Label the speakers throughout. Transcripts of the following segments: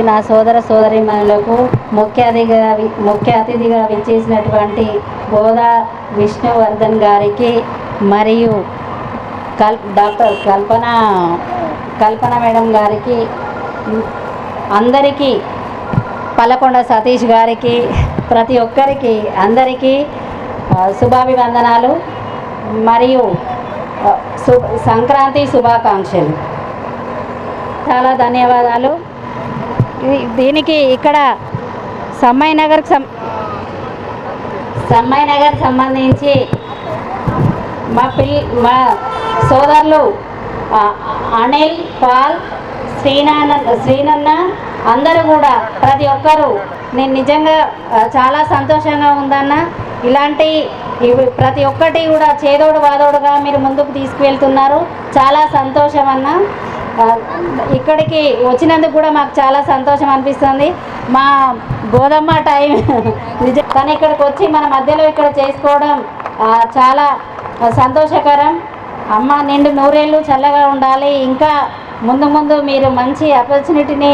Speaker 1: నా సోదర సోదరీమణులకు ముఖ్య అతిథిగా విచ్చేసినటువంటి గోదా విష్ణువర్ధన్ గారికి మరియు డాక్టర్ కల్పన మేడం గారికి, అందరికీ, పల్లకొండ సతీష్ గారికి, ప్రతి ఒక్కరికి అందరికీ శుభాభివందనాలు మరియు సంక్రాంతి శుభాకాంక్షలు. చాలా ధన్యవాదాలు. దీనికి ఇక్కడ సమ్మాయి నగర్ సంబంధించి మా సోదరులు అనిల్, పాల్, శ్రీనన్న అందరూ కూడా ప్రతి ఒక్కరూ, నేను నిజంగా చాలా సంతోషంగా ఉందన్న. ఇలాంటి ప్రతి ఒక్కటి కూడా చేదోడు వాదోడుగా మీరు ముందుకు తీసుకువెళ్తున్నారు. చాలా సంతోషం అన్న. ఇక్కడికి వచ్చినందుకు కూడా మాకు చాలా సంతోషం అనిపిస్తుంది. మా గోదమ్మ టైం నిజం, కానీ ఇక్కడికి వచ్చి మన మధ్యలో ఇక్కడ చేసుకోవడం చాలా సంతోషకరం. అమ్మ నిండు నూరేళ్ళు చల్లగా ఉండాలి. ఇంకా ముందు ముందు మీరు మంచి ఆపర్చునిటీని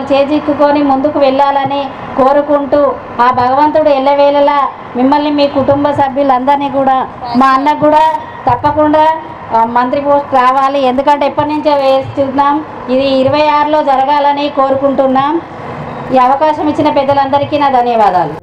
Speaker 1: చేజిక్కుకొని ముందుకు వెళ్ళాలని కోరుకుంటూ, ఆ భగవంతుడు ఎల్లవేళలా మిమ్మల్ని, మీ కుటుంబ సభ్యులందరినీ కూడా, మా అన్నకు కూడా తప్పకుండా మంత్రి పోస్ట్ రావాలి. ఎందుకంటే ఎప్పటి నుంచో వేస్తున్నాం. ఇది 26లో జరగాలని కోరుకుంటున్నాం. ఈ అవకాశం ఇచ్చిన పెద్దలందరికీ నా ధన్యవాదాలు.